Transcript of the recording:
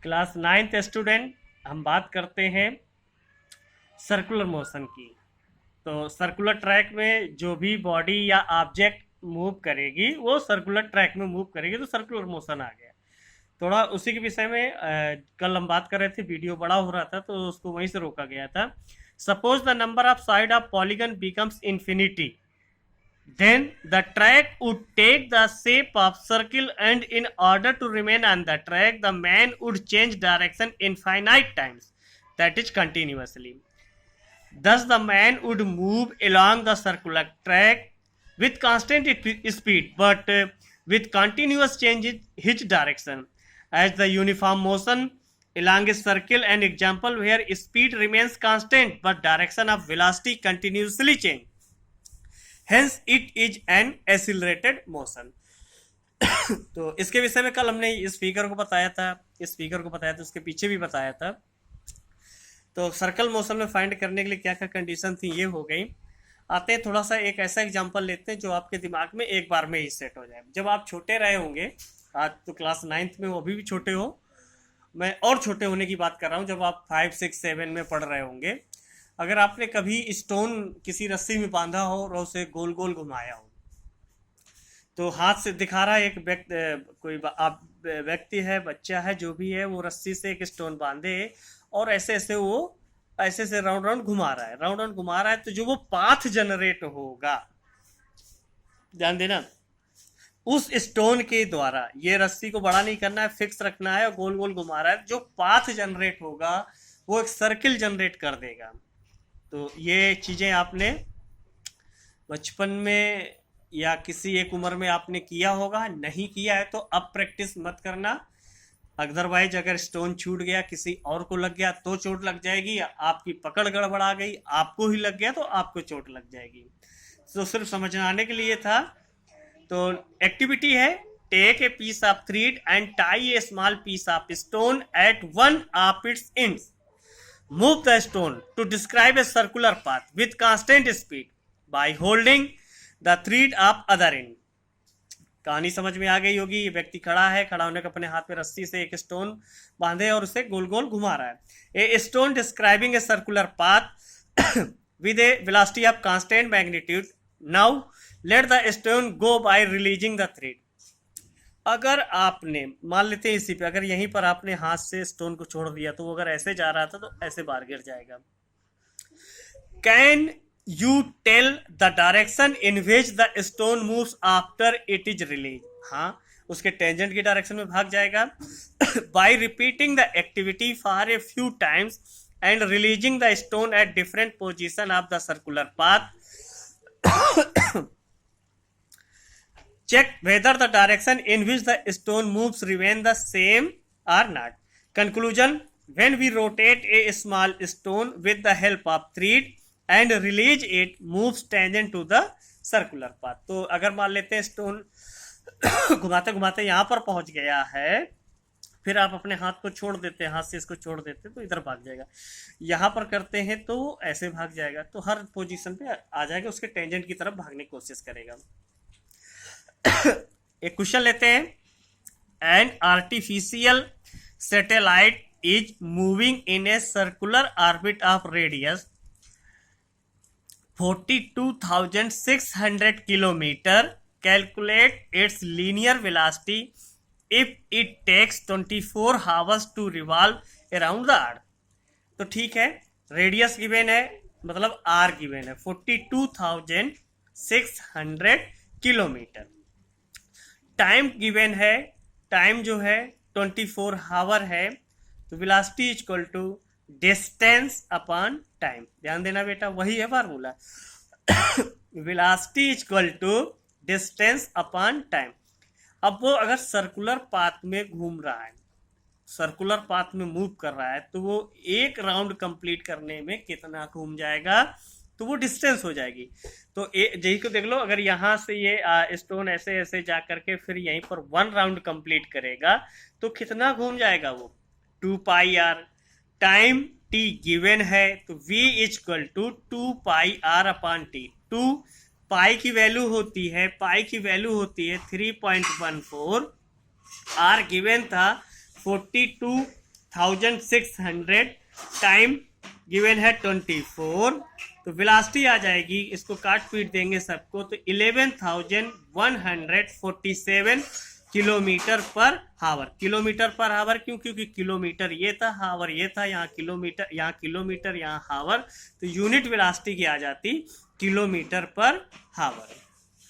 Class 9th student, हम बात करते हैं सर्कुलर मोशन की। तो सर्कुलर ट्रैक में जो भी बॉडी या ऑब्जेक्ट मूव करेगी वो सर्कुलर ट्रैक में मूव करेगी, तो सर्कुलर मोशन आ गया। थोड़ा उसी के विषय में कल हम बात कर रहे थे, वीडियो बड़ा हो रहा था तो उसको वहीं से रोका गया था। Suppose the number of side of polygon becomes infinity, then the track would take the shape of circle, and in order to remain on the track the man would change direction infinite times, that is continuously. Thus the man would move along the circular track with constant speed, but with continuous change in his direction, as the uniform motion along a circle an example where speed remains constant but direction of velocity continuously change, hence it is an accelerated motion. तो इसके विषय में कल हमने इस figure को बताया था, उसके पीछे भी बताया था। तो सर्कल मोशन में फाइंड करने के लिए क्या क्या कंडीशन थी ये हो गई। आते हैं थोड़ा सा एक ऐसा एग्जांपल लेते हैं जो आपके दिमाग में एक बार में ही सेट हो जाए। जब आप छोटे रहे होंगे, आज तो क्लास 9th में हो, अभी भी छोटे हो, मैं और छोटे होने की बात कर रहा हूँ, जब आप 5, 6, 7 में पढ़ रहे होंगे, अगर आपने कभी स्टोन किसी रस्सी में बांधा हो और उसे गोल गोल घुमाया हो, तो हाथ से दिखा रहा है एक व्यक्ति है, बच्चा है, जो भी है, वो रस्सी से एक स्टोन बांधे और ऐसे ऐसे राउंड राउंड घुमा रहा है, तो जो वो पाथ जनरेट होगा, ध्यान देना, उस स्टोन के द्वारा, ये रस्सी को बड़ा नहीं करना है, फिक्स रखना है और गोल गोल घुमा रहा है, जो पाथ जनरेट होगा वो एक सर्किल जनरेट कर देगा। तो ये चीजें आपने बचपन में या किसी एक उम्र में आपने किया होगा, नहीं किया है तो अब प्रैक्टिस मत करना। अदरवाइज अगर स्टोन छूट गया, किसी और को लग गया तो चोट लग जाएगी, आपकी पकड़ गड़बड़ा गई, आपको ही लग गया तो आपको चोट लग जाएगी। तो सिर्फ समझाने के लिए था। तो एक्टिविटी है, take a piece of thread and tie a small piece of stone at one of its ends, move the stone to describe a circular path with constant speed by holding the thread of other end. कहानी समझ में आ गई होगी। ये व्यक्ति खड़ा है, खड़ा होने के अपने हाथ में रस्सी से एक स्टोन बांधे और उसे गोल गोल घुमा रहा है। A stone describing a circular path with a velocity of constant magnitude. Now let the stone go by releasing the thread. अगर आपने, मान लेते हैं इसी पे, अगर यहीं पर आपने हाथ से स्टोन को छोड़ दिया तो वो अगर ऐसे जा रहा था तो ऐसे बाहर गिर जाएगा। Can you tell the direction in which the stone moves after it is release? हाँ, उसके टेंजेंट की डायरेक्शन में भाग जाएगा। By repeating the activity for a few times and releasing the stone at different position of the circular path, check whether the direction in which the stone moves remain the same or not. Conclusion: when we rotate a small stone with the help of thread and release it, moves tangent to the circular path. तो अगर मान लेते हैं stone घुमाते घुमाते यहाँ पर पहुंच गया है, फिर आप अपने हाथ को छोड़ देते हैं, हाथ से इसको छोड़ देते हैं तो इधर भाग जाएगा। यहाँ पर करते हैं तो ऐसे भाग जाएगा, तो हर पोजीशन पे आ जाएगा, उसके टेंजेंट की तरफ भागने की कोशिश करेगा। एक क्वेश्चन लेते हैं। An artificial satellite is moving in a circular orbit of radius 42,600 kilometre, calculate its linear velocity if it takes 24 hours to revolve around the earth. तो ठीक है, रेडियस गिवन है, मतलब आर गिवन है 42,600 किलोमीटर। टाइम गिवन है, time जो है 24 hour है, तो velocity is equal to distance upon time. ध्यान देना बेटा, वही है formula. Velocity is equal to distance upon time. अब वो अगर सर्कुलर पाथ में घूम रहा है, सर्कुलर पाथ में मूव कर रहा है, तो वो एक राउंड कंप्लीट करने में कितना घूम जाएगा, तो वो डिस्टेंस हो जाएगी। तो यही को देख लो, अगर यहाँ से ये स्टोन ऐसे ऐसे जा करके फिर यहीं पर 1 राउंड कंप्लीट करेगा तो कितना घूम जाएगा वो, 2 pi R. Time T given है, तो v is equal to 2 pi R upon T. 2 pi की वैल्यू होती है, 3.14, आर गिवन था 42 11,600 टाइम गिवन है 24, तो वेलोसिटी आ जाएगी, इसको काट पीट देंगे सबको, तो 11,147 किलोमीटर पर हावर। किलोमीटर पर हावर क्यों? क्योंकि किलोमीटर ये था, हावर ये था, यहाँ किलोमीटर, यहाँ हावर, तो यूनिट वेलोसिटी की आ जाती किलोमीटर पर हावर।